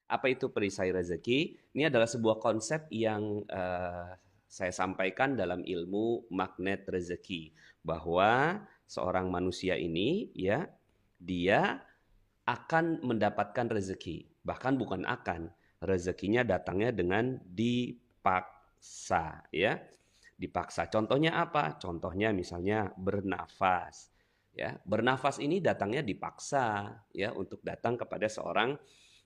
Apa itu perisai rezeki? Ini adalah sebuah konsep yang saya sampaikan dalam ilmu magnet rezeki, bahwa seorang manusia ini ya dia akan mendapatkan rezeki. Bahkan bukan akan, rezekinya datangnya dengan dipaksa ya. Dipaksa. Contohnya apa? Contohnya misalnya bernafas. Ya, bernafas ini datangnya dipaksa ya untuk datang kepada seorang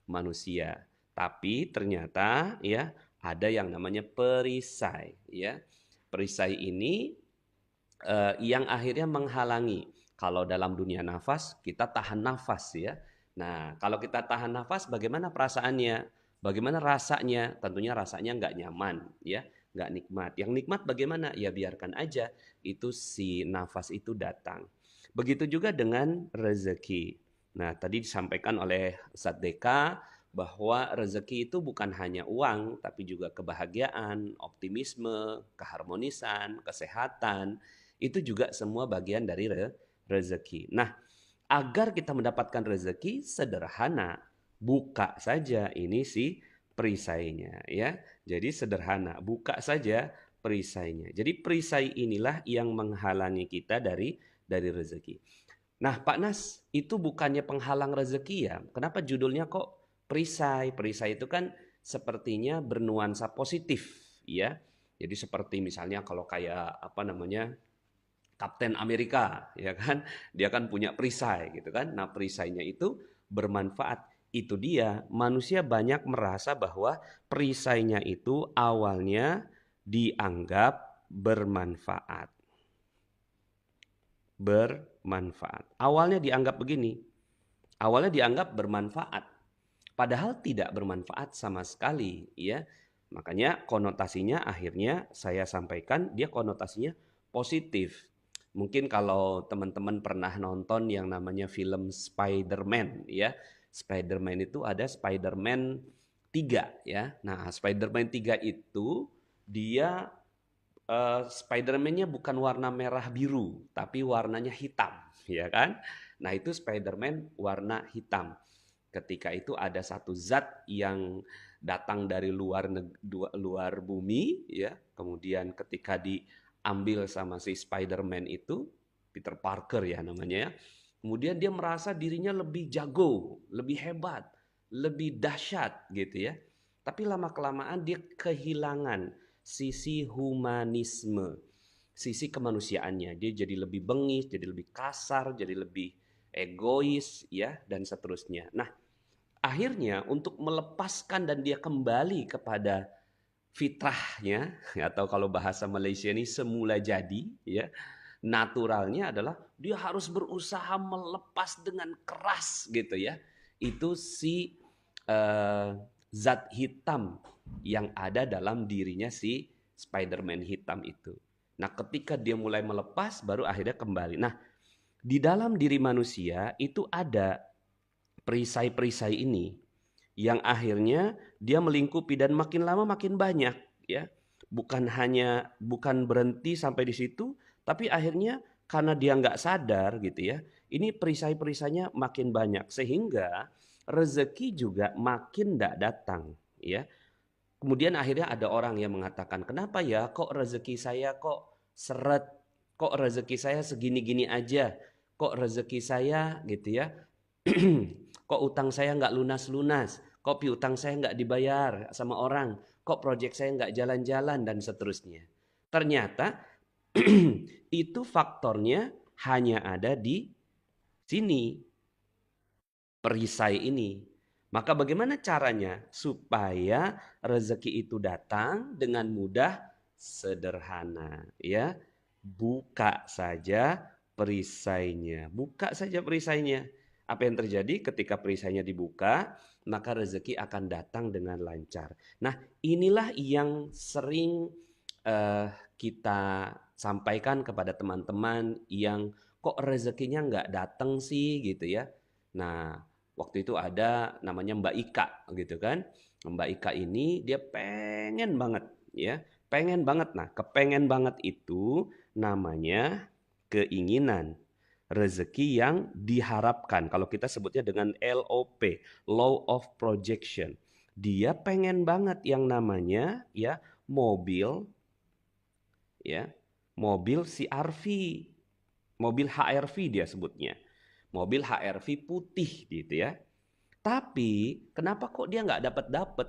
manusia. Tapi ternyata ya ada yang namanya perisai ya. Perisai ini yang akhirnya menghalangi. Kalau dalam dunia nafas, kita tahan nafas ya. Nah, kalau kita tahan nafas, bagaimana perasaannya? Bagaimana rasanya? Tentunya rasanya nggak nyaman ya, nggak nikmat. Yang nikmat bagaimana? Ya biarkan aja itu si nafas itu datang. Begitu juga dengan rezeki. Nah, tadi disampaikan oleh Ustadz Deka bahwa rezeki itu bukan hanya uang, tapi juga kebahagiaan, optimisme, keharmonisan, kesehatan, itu juga semua bagian dari rezeki. Nah, agar kita mendapatkan rezeki sederhana, buka saja ini si perisainya ya. Jadi sederhana, buka saja perisainya. Jadi perisai inilah yang menghalangi kita dari rezeki. Nah, Pak Nas, itu bukannya penghalang rezeki ya? Kenapa judulnya kok perisai? Perisai itu kan sepertinya bernuansa positif ya. Jadi seperti misalnya kalau kayak apa namanya Kapten Amerika, ya kan? Dia kan punya perisai gitu kan. Nah, perisainya itu bermanfaat. Itu dia, manusia banyak merasa bahwa perisainya itu awalnya dianggap bermanfaat. Bermanfaat. Awalnya dianggap begini. Awalnya dianggap bermanfaat. Padahal tidak bermanfaat sama sekali, ya. Makanya konotasinya akhirnya saya sampaikan dia konotasinya positif. Mungkin kalau teman-teman pernah nonton yang namanya film Spider-Man ya. Spider-Man itu ada Spider-Man 3 ya. Nah, Spider-Man 3 itu dia Spider-Man-nya bukan warna merah biru, tapi warnanya hitam, ya kan? Nah, itu Spider-Man warna hitam. Ketika itu ada satu zat yang datang dari luar bumi ya, kemudian ketika diambil sama si Spider-Man itu, Peter Parker ya namanya ya, kemudian dia merasa dirinya lebih jago, lebih hebat, lebih dahsyat gitu ya. Tapi lama-kelamaan dia kehilangan sisi humanisme, sisi kemanusiaannya. Dia jadi lebih bengis, jadi lebih kasar, jadi lebih egois ya dan seterusnya. Nah, akhirnya untuk melepaskan dan dia kembali kepada fitrahnya atau kalau bahasa Malaysia ini semula jadi ya, naturalnya adalah dia harus berusaha melepas dengan keras gitu ya. Itu si eh, zat hitam yang ada dalam dirinya si Spider-Man hitam itu. Nah, ketika dia mulai melepas baru akhirnya kembali. Nah, di dalam diri manusia itu ada perisai-perisai ini yang akhirnya dia melingkupi dan makin lama makin banyak ya. Bukan berhenti sampai di situ, tapi akhirnya karena dia nggak sadar gitu ya, ini perisai-perisainya makin banyak sehingga rezeki juga makin nggak datang ya. Kemudian akhirnya ada orang yang mengatakan, kenapa ya kok rezeki saya kok seret, kok rezeki saya segini-gini aja, kok rezeki saya gitu ya, kok utang saya nggak lunas-lunas, kok piutang saya nggak dibayar sama orang, kok proyek saya nggak jalan-jalan dan seterusnya. Ternyata itu faktornya hanya ada di sini, perisai ini. Maka bagaimana caranya supaya rezeki itu datang dengan mudah? Sederhana, ya. Buka saja perisainya. Buka saja perisainya. Apa yang terjadi ketika perisainya dibuka? Maka rezeki akan datang dengan lancar. Nah, inilah yang sering eh, kita sampaikan kepada teman-teman yang kok rezekinya nggak datang sih gitu ya. Nah, waktu itu ada namanya Mbak Ika gitu kan. Mbak Ika ini dia pengen banget ya, pengen banget. Nah, kepengen banget itu namanya keinginan, rezeki yang diharapkan. Kalau kita sebutnya dengan LOP, Law of Projection. Dia pengen banget yang namanya ya mobil ya, mobil CR-V, mobil HR-V dia sebutnya. Mobil HR-V putih gitu ya. Tapi kenapa kok dia nggak dapat?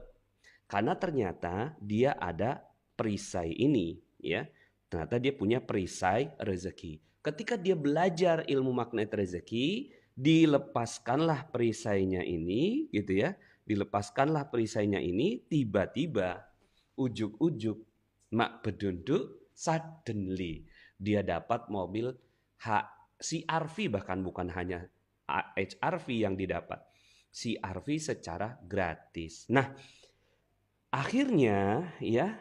Karena ternyata dia ada perisai ini ya. Ternyata dia punya perisai rezeki. Ketika dia belajar ilmu magnet rezeki, dilepaskanlah perisainya ini gitu ya. Dilepaskanlah perisainya ini, tiba-tiba ujuk-ujuk mak bedunduk suddenly dia dapat mobil CR-V, bahkan bukan hanya HR-V yang didapat. CR-V secara gratis. Nah, akhirnya ya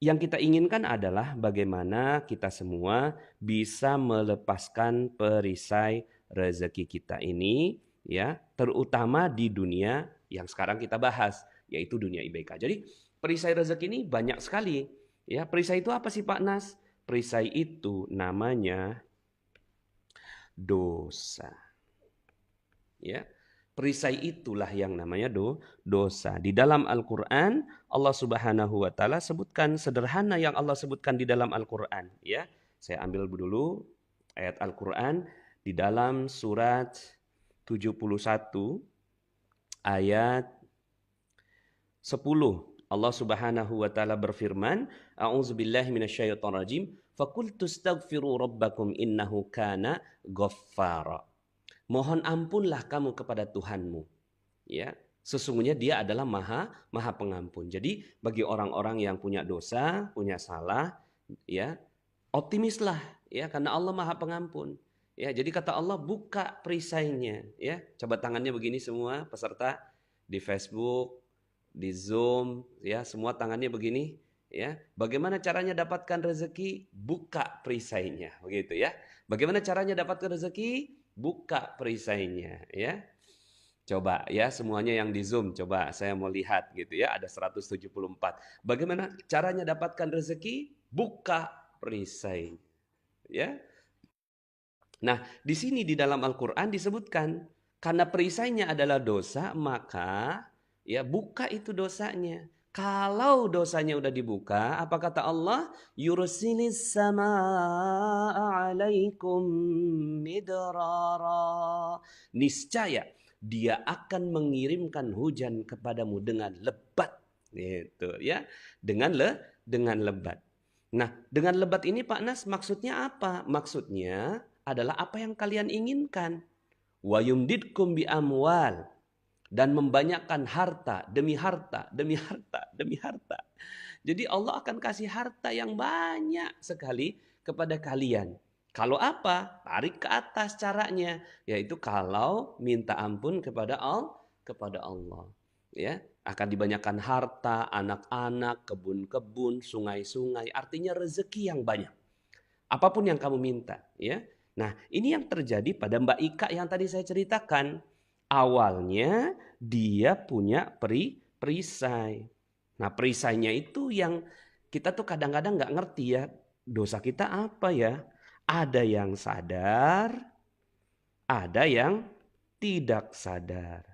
yang kita inginkan adalah bagaimana kita semua bisa melepaskan perisai rezeki kita ini ya, terutama di dunia yang sekarang kita bahas, yaitu dunia IBK. Jadi perisai rezeki ini banyak sekali ya. Perisai itu apa sih Pak Nas? Perisai itu namanya dosa. Ya. Perisai itulah yang namanya dosa. Di dalam Al-Qur'an Allah Subhanahu wa taala sebutkan sederhana yang Allah sebutkan di dalam Al-Qur'an ya. Saya ambil dulu ayat Al-Qur'an di dalam surat 71 ayat 10. Allah Subhanahu wa taala berfirman, A'udzubillahi minasyaitonirrajim, faqultu astaghfiru rabbakum innahu kana ghaffara. Mohon ampunlah kamu kepada Tuhanmu. Ya, sesungguhnya Dia adalah Maha Pengampun. Jadi bagi orang-orang yang punya dosa, punya salah, ya, optimislah ya karena Allah Maha Pengampun. Ya, jadi kata Allah buka perisainya, ya. Coba tangannya begini semua peserta di Facebook, di Zoom, ya, semua tangannya begini, ya. Bagaimana caranya dapatkan rezeki? Buka perisainya, begitu ya. Bagaimana caranya dapatkan rezeki? Buka perisainya ya. Coba ya semuanya yang di Zoom, coba saya mau lihat gitu ya, ada 174. Bagaimana caranya dapatkan rezeki? Buka perisai. Ya. Nah, di sini di dalam Al-Qur'an disebutkan karena perisainya adalah dosa, maka ya buka itu dosanya. Kalau dosanya udah dibuka, apa kata Allah? Yursilis samaa'a 'alaikum midrara. Niscaya dia akan mengirimkan hujan kepadamu dengan lebat. Gitu ya. Dengan lebat. Nah, dengan lebat ini Pak Nas maksudnya apa? Maksudnya adalah apa yang kalian inginkan. Wa yumdidkum bi amwal, dan membanyakkan harta demi harta demi harta demi harta. Jadi Allah akan kasih harta yang banyak sekali kepada kalian. Kalau apa? Tarik ke atas caranya, yaitu kalau minta ampun kepada Allah. Ya, akan dibanyakan harta, anak-anak, kebun-kebun, sungai-sungai, artinya rezeki yang banyak. Apapun yang kamu minta, ya. Nah, ini yang terjadi pada Mbak Ika yang tadi saya ceritakan. Awalnya dia punya perisai. Nah, perisainya itu yang kita tuh kadang-kadang nggak ngerti ya, dosa kita apa ya? Ada yang sadar, ada yang tidak sadar.